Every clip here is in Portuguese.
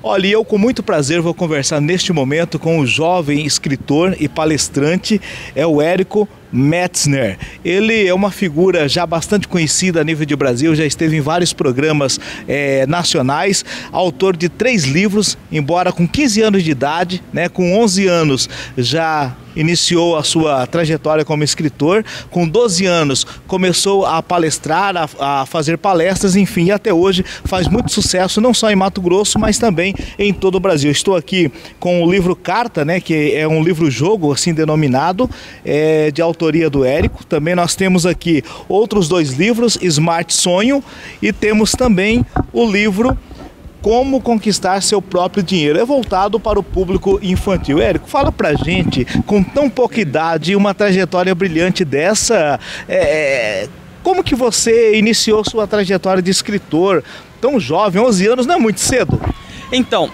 Olha, e eu com muito prazer vou conversar neste momento com o jovem escritor e palestrante, é o Érico Metzner. Ele é uma figura já bastante conhecida a nível de Brasil, já esteve em vários programas nacionais, autor de 3 livros, embora com 15 anos de idade, né, com 11 anos já iniciou a sua trajetória como escritor, com 12 anos começou a palestrar, a fazer palestras, enfim, e até hoje faz muito sucesso, não só em Mato Grosso, mas também em todo o Brasil. Estou aqui com o livro Carta, né, que é um livro-jogo, assim denominado, de autoria do Érico. Também nós temos aqui outros 2 livros, Smart Sonho, e temos também o livro Como Conquistar Seu Próprio Dinheiro. É voltado para o público infantil. Érico, fala pra gente, com tão pouca idade e uma trajetória brilhante dessa, como que você iniciou sua trajetória de escritor tão jovem, 11 anos, não é muito cedo? Então,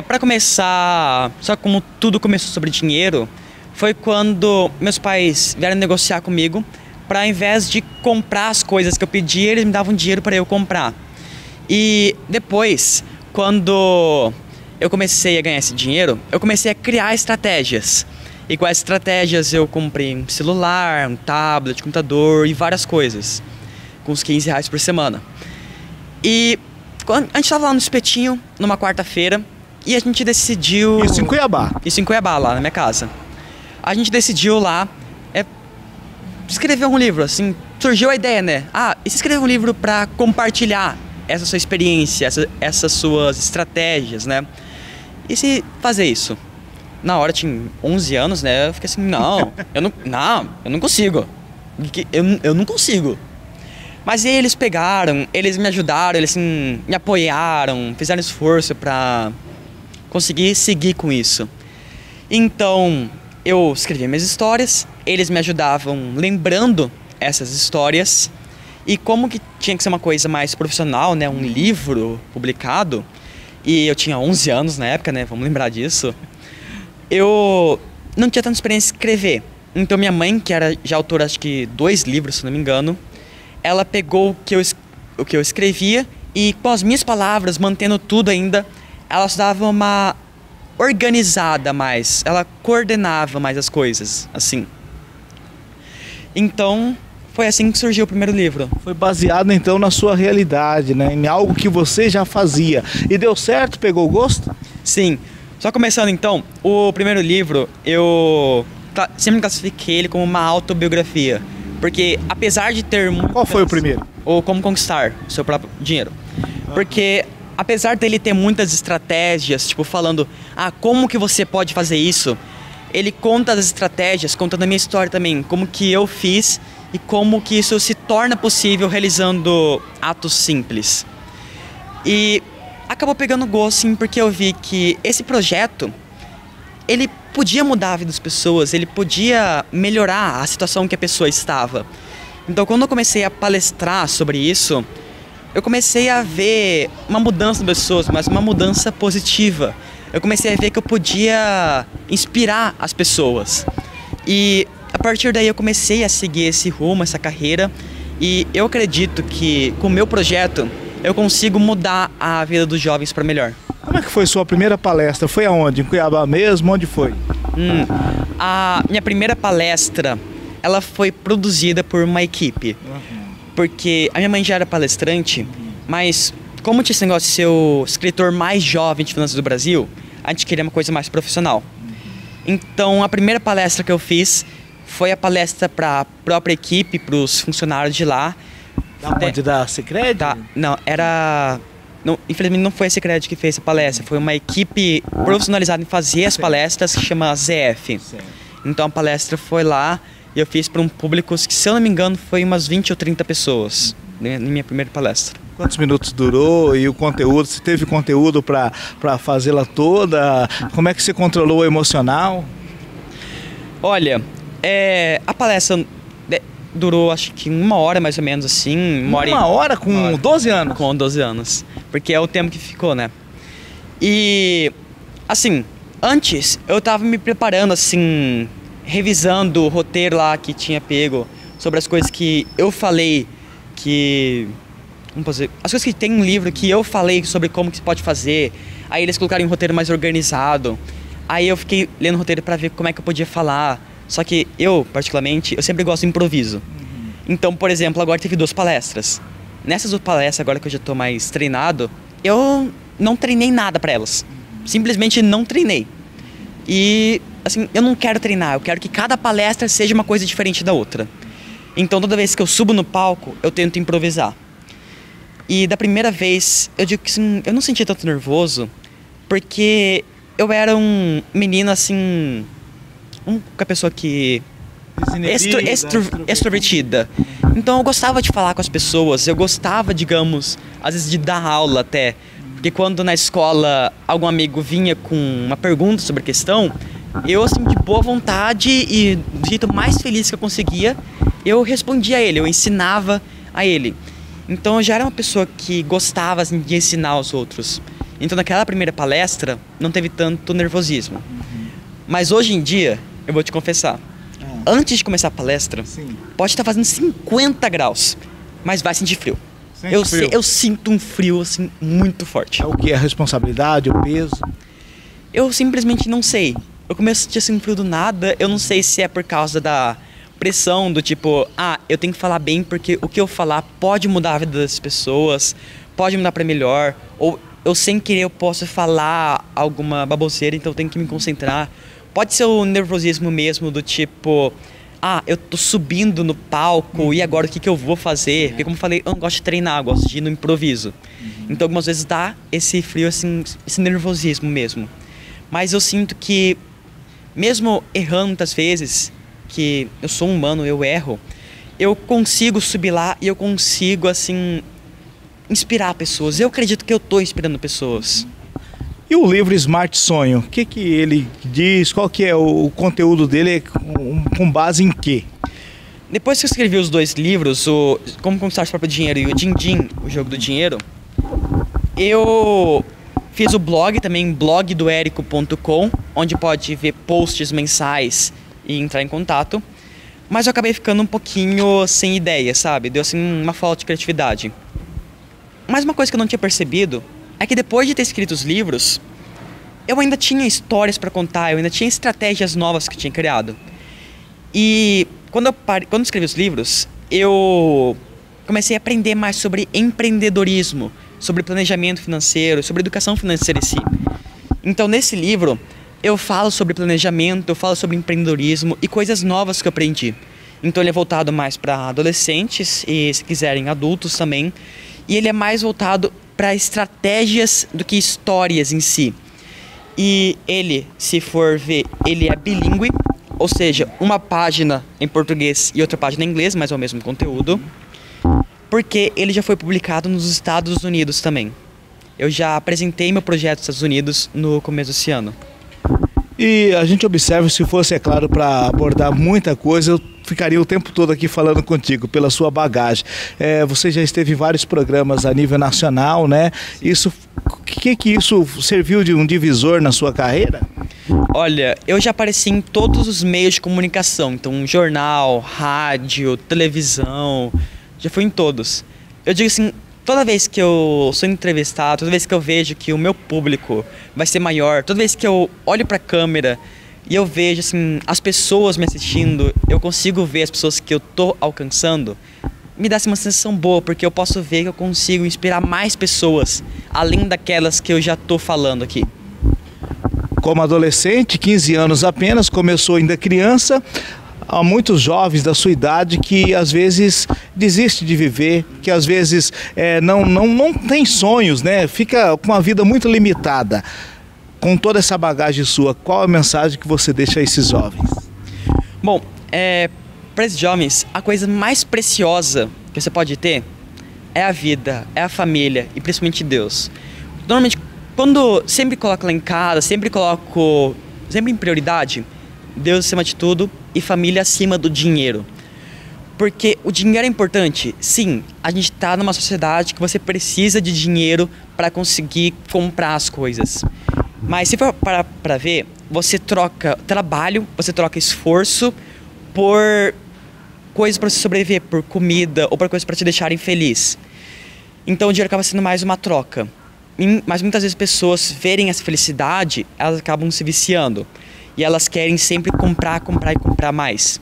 para começar, só como tudo começou sobre dinheiro, foi quando meus pais vieram negociar comigo para, ao invés de comprar as coisas que eu pedia, eles me davam dinheiro para eu comprar. E depois, quando eu comecei a ganhar esse dinheiro, eu comecei a criar estratégias. E com essas estratégias eu comprei um celular, um tablet, computador e várias coisas, com uns R$ 15 por semana. E a gente estava lá no Espetinho, numa quarta-feira, e a gente decidiu... Isso em Cuiabá? Isso em Cuiabá, lá na minha casa. A gente decidiu lá escrever um livro, assim, surgiu a ideia, né? E se escrever um livro para compartilhar essa sua experiência, essas suas estratégias, né? E se fazer isso? Na hora, tinha 11 anos, né? Eu fiquei assim, eu não consigo. Eu não consigo. Mas aí eles pegaram, eles me ajudaram, eles assim, me apoiaram, fizeram esforço para conseguir seguir com isso. Então, eu escrevia minhas histórias, eles me ajudavam lembrando essas histórias. E como que tinha que ser uma coisa mais profissional, né, um livro publicado, e eu tinha 11 anos na época, né, vamos lembrar disso, eu não tinha tanta experiência em escrever. Então minha mãe, que era já autora, acho que 2 livros, se não me engano, ela pegou o que eu escrevia e com as minhas palavras, mantendo tudo ainda, ela dava uma organizada mais, ela coordenava mais as coisas, assim. Então... foi assim que surgiu o primeiro livro. Foi baseado então na sua realidade, né? Em algo que você já fazia. E deu certo? Pegou o gosto? Sim. Só começando então, o primeiro livro, eu sempre classifiquei ele como uma autobiografia. Porque apesar de ter... Qual foi o primeiro? O Como Conquistar o Seu Próprio Dinheiro. Porque apesar dele ter muitas estratégias, tipo falando, como que você pode fazer isso? Ele conta as estratégias, contando a minha história também, como que eu fiz e como que isso se torna possível realizando atos simples. E acabou pegando gosto, sim, porque eu vi que esse projeto, ele podia mudar a vida das pessoas, ele podia melhorar a situação que a pessoa estava. Então, quando eu comecei a palestrar sobre isso, eu comecei a ver uma mudança das pessoas, mas uma mudança positiva. Eu comecei a ver que eu podia inspirar as pessoas. E a partir daí eu comecei a seguir esse rumo, essa carreira. E eu acredito que com o meu projeto eu consigo mudar a vida dos jovens para melhor. Como é que foi sua primeira palestra? Foi aonde? Em Cuiabá mesmo? Onde foi? A minha primeira palestra, ela foi produzida por uma equipe. Porque a minha mãe já era palestrante, mas como tinha esse negócio de ser o escritor mais jovem de finanças do Brasil, a gente queria uma coisa mais profissional. Então, a primeira palestra que eu fiz foi a palestra para a própria equipe, para os funcionários de lá. Da Sicredi? Não, era... Não, infelizmente não foi a Sicredi que fez a palestra, foi uma equipe profissionalizada em fazer as palestras que chama ZF. Então a palestra foi lá e eu fiz para um público que, se eu não me engano, foi umas 20 ou 30 pessoas na minha primeira palestra. Quantos minutos durou e o conteúdo? Você teve conteúdo para fazê-la toda? Como é que você controlou o emocional? Olha, a palestra durou acho que 1 hora mais ou menos assim. Uma hora com 12 anos? Com 12 anos, porque é o tempo que ficou, né? E, assim, antes eu tava me preparando, assim, revisando o roteiro lá que tinha pego, sobre as coisas que eu falei que Como posso dizer? As coisas que tem um livro que eu falei sobre como que se pode fazer, aí eles colocaram um roteiro mais organizado, aí eu fiquei lendo o roteiro pra ver como é que eu podia falar. Só que eu, particularmente, eu sempre gosto de improviso. Então, por exemplo, agora teve 2 palestras. Nessas 2 palestras, agora que eu já tô mais treinado, eu não treinei nada pra elas. Simplesmente não treinei. E, assim, eu não quero treinar, eu quero que cada palestra seja uma coisa diferente da outra. Então, toda vez que eu subo no palco, eu tento improvisar. E da primeira vez, eu digo que assim, eu não senti tanto nervoso, porque eu era um menino, assim, uma pessoa que... extrovertida. Então eu gostava de falar com as pessoas, eu gostava, digamos, às vezes de dar aula até. Porque quando na escola algum amigo vinha com uma pergunta sobre a questão, eu, assim, de boa vontade e do jeito mais feliz que eu conseguia, eu respondia a ele, eu ensinava a ele. Então eu já era uma pessoa que gostava, assim, de ensinar aos outros. Então naquela primeira palestra não teve tanto nervosismo. Mas hoje em dia, eu vou te confessar, antes de começar a palestra, pode estar fazendo 50 graus, mas vai sentir frio. Eu sinto um frio, assim, muito forte. É o que? A responsabilidade, o peso? Eu simplesmente não sei. Eu começo a sentir assim, um frio do nada. Eu não sei se é por causa da pressão do tipo, eu tenho que falar bem porque o que eu falar pode mudar a vida das pessoas, pode mudar para melhor, ou eu sem querer eu posso falar alguma baboseira, então eu tenho que me concentrar. Pode ser o nervosismo mesmo do tipo, eu tô subindo no palco e agora o que eu vou fazer? Porque como eu falei, eu não gosto de treinar, eu gosto de ir no improviso. Então algumas vezes dá esse frio, assim, esse nervosismo mesmo. Mas eu sinto que, mesmo errando muitas vezes, que eu sou humano, eu erro, eu consigo subir lá e eu consigo, assim, inspirar pessoas. Eu acredito que eu tô inspirando pessoas. E o livro Smart Sonho, o que ele diz, qual que é o conteúdo dele, com base em quê? Depois que eu escrevi os 2 livros, o Como Conquistar Seu Próprio Dinheiro e o Din Din, o Jogo do Dinheiro, eu fiz o blog também, blogdoerico.com, onde pode ver posts mensais e entrar em contato, mas eu acabei ficando um pouquinho sem ideia, sabe? Deu assim uma falta de criatividade. Mas uma coisa que eu não tinha percebido é que depois de ter escrito os livros, eu ainda tinha histórias para contar, eu ainda tinha estratégias novas que eu tinha criado. E quando eu escrevi os livros, eu comecei a aprender mais sobre empreendedorismo, sobre planejamento financeiro, sobre educação financeira em si. Então nesse livro, eu falo sobre planejamento, eu falo sobre empreendedorismo e coisas novas que eu aprendi. Então ele é voltado mais para adolescentes e, se quiserem, adultos também. E ele é mais voltado para estratégias do que histórias em si. E ele, se for ver, ele é bilíngue, ou seja, uma página em português e outra página em inglês, mas é o mesmo conteúdo, porque ele já foi publicado nos Estados Unidos também. Eu já apresentei meu projeto nos Estados Unidos no começo desse ano. E a gente observa, se fosse, é claro, para abordar muita coisa, eu ficaria o tempo todo aqui falando contigo, pela sua bagagem. Você já esteve em vários programas a nível nacional, né? Isso, que isso serviu de um divisor na sua carreira? Olha, eu já apareci em todos os meios de comunicação, então jornal, rádio, televisão, já fui em todos. Eu digo assim, toda vez que eu sou entrevistado, toda vez que eu vejo que o meu público vai ser maior, toda vez que eu olho para a câmera e eu vejo assim, as pessoas me assistindo, eu consigo ver as pessoas que eu tô alcançando, me dá assim, uma sensação boa, porque eu posso ver que eu consigo inspirar mais pessoas, além daquelas que eu já tô falando aqui. Como adolescente, 15 anos apenas, começou ainda criança, há muitos jovens da sua idade que às vezes desistem de viver, que às vezes não tem sonhos, né? Fica com uma vida muito limitada. Com toda essa bagagem sua, qual a mensagem que você deixa a esses jovens? Bom, para esses jovens, a coisa mais preciosa que você pode ter é a vida, é a família e principalmente Deus. Normalmente, quando sempre coloco lá em casa, sempre em prioridade, Deus acima de tudo e família acima do dinheiro. Porque o dinheiro é importante, sim, a gente está numa sociedade que você precisa de dinheiro para conseguir comprar as coisas. Mas se for para ver, você troca trabalho, você troca esforço por coisas para você sobreviver, por comida ou por coisas para te deixarem feliz. Então o dinheiro acaba sendo mais uma troca. Mas muitas vezes pessoas verem essa felicidade, elas acabam se viciando. E elas querem sempre comprar, comprar e comprar mais.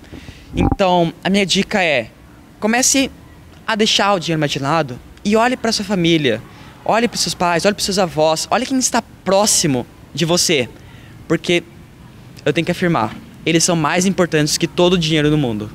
Então a minha dica é: comece a deixar o dinheiro mais de lado e olhe para sua família. Olhe para os seus pais, olhe para os seus avós, olhe quem está próximo de você. Porque eu tenho que afirmar, eles são mais importantes que todo o dinheiro do mundo.